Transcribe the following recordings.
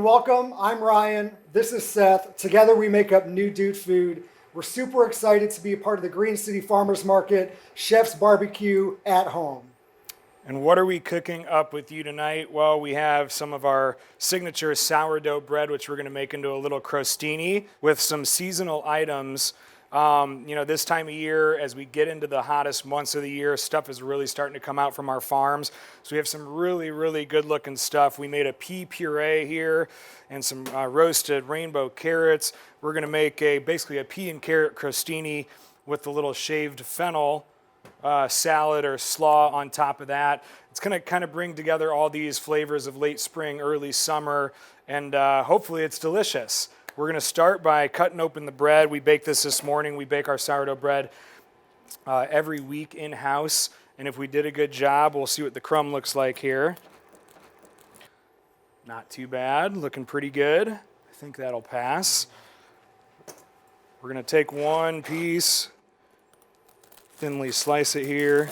welcome. I'm Ryan. This is Seth. Together we make up New Dude Food. We're super excited to be a part of the Green City Farmers Market Chef's Barbecue at home. And what are we cooking up with you tonight? Well, we have some of our signature sourdough bread, which we're going to make into a little crostini with some seasonal items. This time of year, as we get into the hottest months of the year, stuff is really starting to come out from our farms. So we have some really, really good looking stuff. We made a pea puree here and some roasted rainbow carrots. We're going to make basically a pea and carrot crostini with a little shaved fennel salad or slaw on top of that. It's going to kind of bring together all these flavors of late spring, early summer, and hopefully it's delicious. We're going to start by cutting open the bread. We baked this morning. We bake our sourdough bread every week in-house, and if we did a good job, we'll see what the crumb looks like here. Not too bad, looking pretty good. I think that'll pass. We're going to take one piece, thinly slice it here.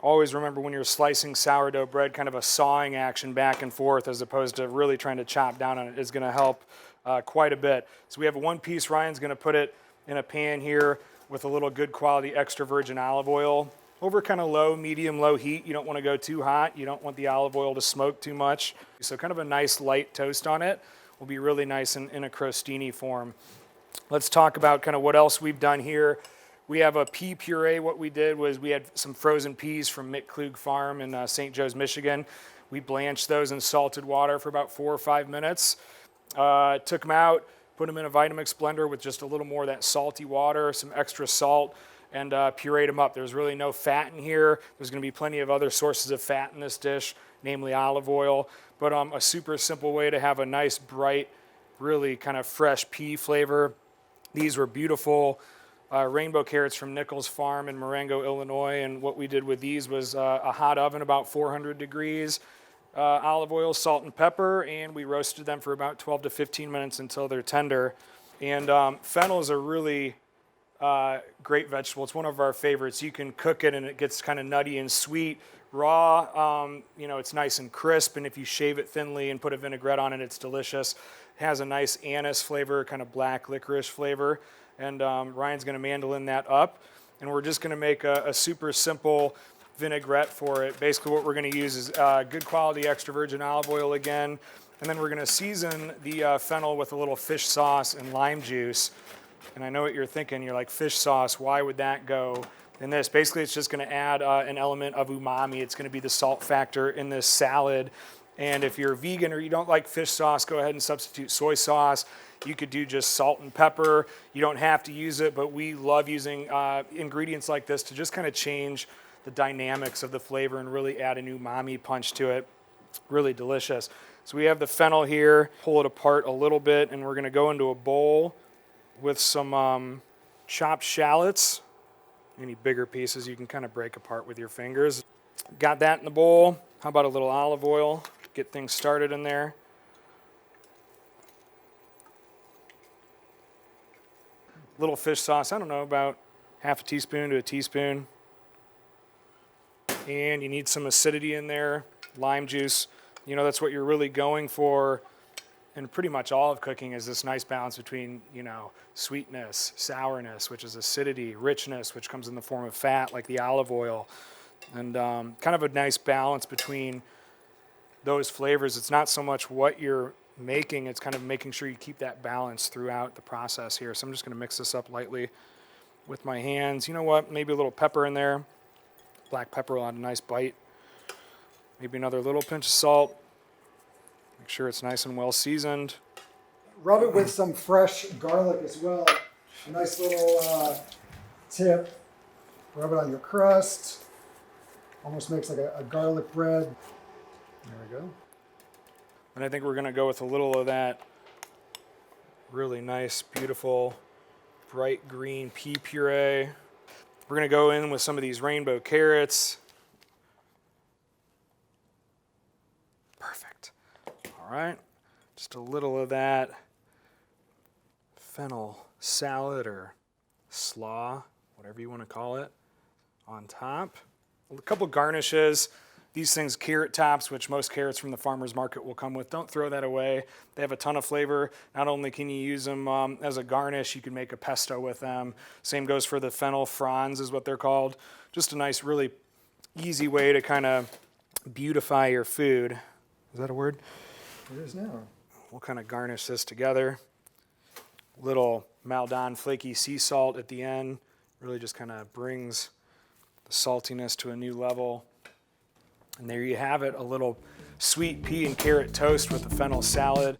Always remember when you're slicing sourdough bread, kind of a sawing action back and forth as opposed to really trying to chop down on it is going to help quite a bit. So we have one piece. Ryan's going to put it in a pan here with a little good quality extra virgin olive oil over kind of low, medium, low heat. You don't want to go too hot. You don't want the olive oil to smoke too much. So kind of a nice light toast on it will be really nice in a crostini form. Let's talk about kind of what else we've done here. We have a pea puree. What we did was we had some frozen peas from Mick Klug Farm in St. Joe's, Michigan. We blanched those in salted water for about 4 or 5 minutes. Took them out, put them in a Vitamix blender with just a little more of that salty water, some extra salt, and pureed them up. There's really no fat in here. There's going to be plenty of other sources of fat in this dish, namely olive oil. But a super simple way to have a nice, bright, really kind of fresh pea flavor. These were beautiful rainbow carrots from Nichols Farm in Marengo, Illinois, and what we did with these was a hot oven about 400 degrees, olive oil, salt, and pepper, and we roasted them for about 12 to 15 minutes until they're tender. And fennel is a really great vegetable. It's one of our favorites. You can cook it and it gets kind of nutty and sweet. Raw, it's nice and crisp, and if you shave it thinly and put a vinaigrette on it, it's delicious. It has a nice anise flavor, kind of black licorice flavor. And Ryan's going to mandolin that up. And we're just going to make a super simple vinaigrette for it. Basically what we're going to use is good quality extra virgin olive oil again. And then we're going to season the fennel with a little fish sauce and lime juice. And I know what you're thinking. You're like, fish sauce, why would that go in this? Basically it's just going to add an element of umami. It's going to be the salt factor in this salad. And if you're vegan or you don't like fish sauce, go ahead and substitute soy sauce. You could do just salt and pepper. You don't have to use it, but we love using ingredients like this to just kind of change the dynamics of the flavor and really add an umami punch to it. Really delicious. So we have the fennel here. Pull it apart a little bit, and we're going to go into a bowl with some chopped shallots. Any bigger pieces you can kind of break apart with your fingers. Got that in the bowl. How about a little olive oil? Get things started in there. Little fish sauce, I don't know, about half a teaspoon to a teaspoon. And you need some acidity in there, lime juice. That's what you're really going for in pretty much all of cooking is this nice balance between, sweetness, sourness, which is acidity, richness, which comes in the form of fat, like the olive oil. And kind of a nice balance between those flavors. It's not so much what you're making, it's kind of making sure you keep that balance throughout the process here. So I'm just going to mix this up lightly with my hands. You know what? Maybe a little pepper in there. Black pepper will add a nice bite. Maybe another little pinch of salt. Make sure it's nice and well seasoned. Rub it with some fresh garlic as well. A nice little tip. Rub it on your crust. Almost makes like a garlic bread. There we go. And I think we're going to go with a little of that really nice, beautiful, bright green pea puree. We're going to go in with some of these rainbow carrots. Perfect. All right. Just a little of that fennel salad or slaw, whatever you want to call it, on top. A couple garnishes. These things, carrot tops, which most carrots from the farmer's market will come with, don't throw that away. They have a ton of flavor. Not only can you use them as a garnish, you can make a pesto with them. Same goes for the fennel fronds is what they're called. Just a nice, really easy way to kind of beautify your food. Is that a word? It is now. We'll kind of garnish this together. Little Maldon flaky sea salt at the end. Really just kind of brings the saltiness to a new level. And there you have it, a little sweet pea and carrot toast with a fennel salad.